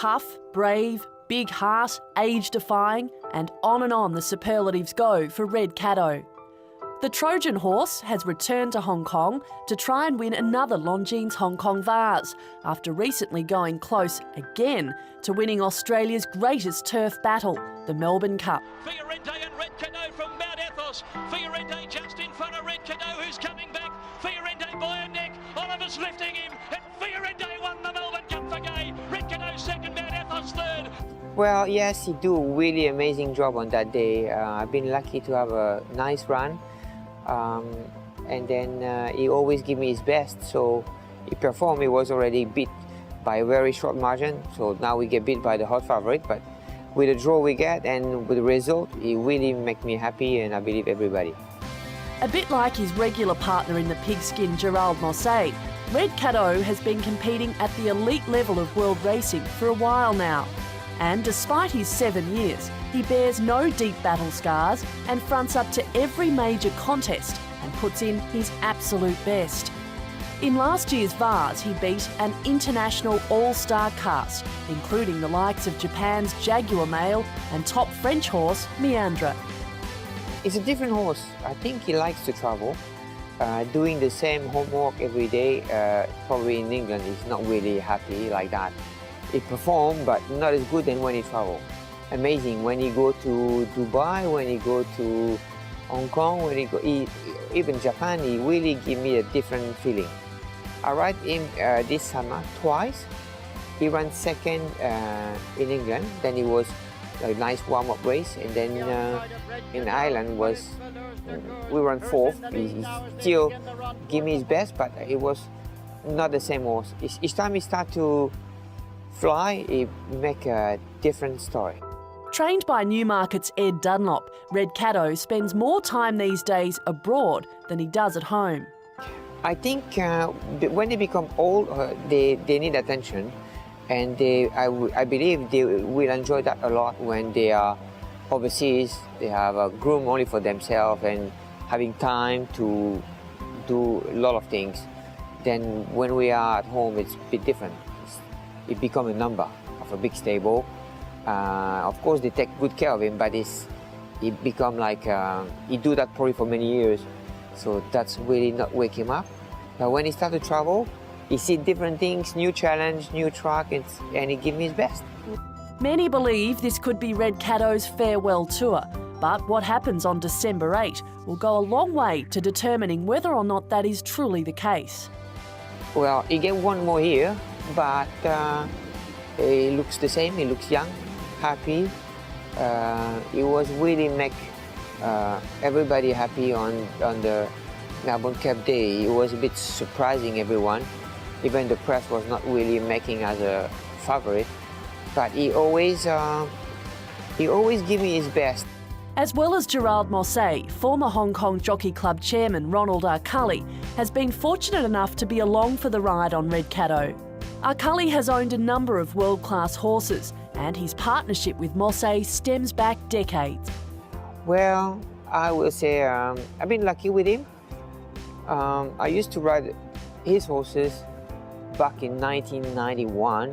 tough, brave, big heart, age-defying, and on the superlatives go for Red Caddo. The Trojan horse has returned to Hong Kong to try and win another Longines Hong Kong Vase after recently going close again to winning Australia's greatest turf battle, the Melbourne Cup. Fiorente and Red Caddo from Mount Athos. Fiorente just in front of Red Caddo, who's coming back. Fiorente by a neck. Oliver's lifting him, and Fiorente won the Melbourne Cup for Gay. Red Caddo second, Mount Athos third. Well, yes, he do a really amazing job on that day. I've been lucky to have a nice run. And then he always give me his best, so he performed. He was already beat by a very short margin, so now we get beat by the hot favorite, but with the draw we get and with the result, he really make me happy, and I believe everybody. A bit like his regular partner in the pigskin, Gerald Mosse, Red Caddo has been competing at the elite level of world racing for a while now. And despite his 7 years, he bears no deep battle scars and fronts up to every major contest and puts in his absolute best. In last year's Vase, he beat an international all-star cast, including the likes of Japan's Jaguar Male and top French horse, Meandra. It's a different horse. I think he likes to travel. Doing the same homework every day, probably in England, he's not really happy like that. He performed, but not as good than when he traveled. Amazing when he go to Dubai, when he go to Hong Kong, when he go even Japan, he really give me a different feeling. I ride him this summer twice. He ran second in England, then he was a nice warm-up race, and then in Ireland we ran fourth. He still give me his best, but it was not the same horse. Each time he start to fly, he make a different story. Trained by Newmarket's Ed Dunlop, Red Caddo spends more time these days abroad than he does at home. I think when they become old, they need attention, and I believe they will enjoy that a lot when they are overseas. They have a groom only for themselves and having time to do a lot of things. Then when we are at home, it's a bit different. It becomes a number of a big stable. Of course, they take good care of him, but it become like he do that probably for many years, so that's really not wake him up. But when he start to travel, he see different things, new challenge, new track, and he give me his best. Many believe this could be Red Caddo's farewell tour, but what happens on December 8 will go a long way to determining whether or not that is truly the case. Well, he get one more year, but he looks the same. He looks young, happy. He was really make everybody happy on the Melbourne Cup day. It was a bit surprising everyone. Even the press was not really making as a favorite, but he always give me his best. As well as Gerald Mosse, former Hong Kong Jockey Club chairman Ronald Arcully has been fortunate enough to be along for the ride on Red Caddo. Arcully has owned a number of world-class horses, and his partnership with Mosse stems back decades. Well, I will say I've been lucky with him. I used to ride his horses back in 1991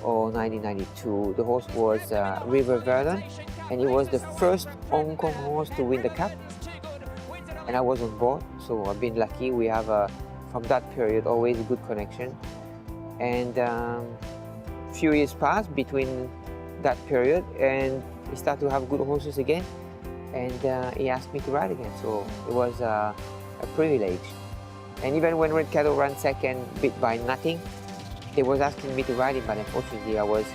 or 1992. The horse was River Verdun, and he was the first Hong Kong horse to win the Cup. And I was on board, so I've been lucky. We have, from that period, always a good connection. And few years passed between that period, and we started to have good horses again. And he asked me to ride again, so it was a privilege. And even when Red Caddo ran second, beat by nothing, they was asking me to ride him, but unfortunately I was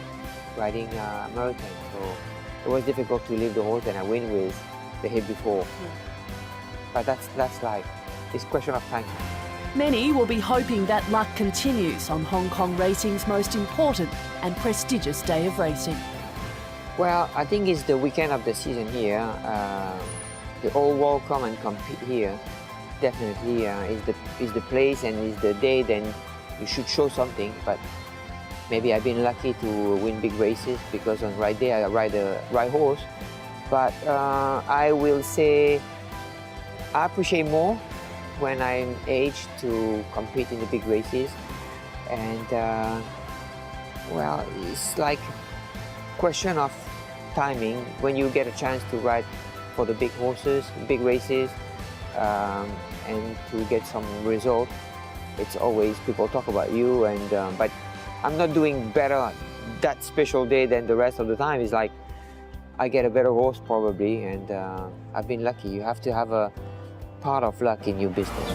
riding American, so it was difficult to leave the horse, and I win with the hit before. But that's life. It's a question of time. Many will be hoping that luck continues on Hong Kong racing's most important and prestigious day of racing. Well, I think it's the weekend of the season here. The whole world come and compete here. Definitely is the place and is the day. Then you should show something. But maybe I've been lucky to win big races because on right day I ride the right horse. But I will say I appreciate more when I'm aged to compete in the big races, and Well, it's like question of timing when you get a chance to ride for the big horses, big races, and to get some result. It's always people talk about you, and but I'm not doing better that special day than the rest of the time. It's like I get a better horse probably, and I've been lucky. You have to have a part of luck in your business.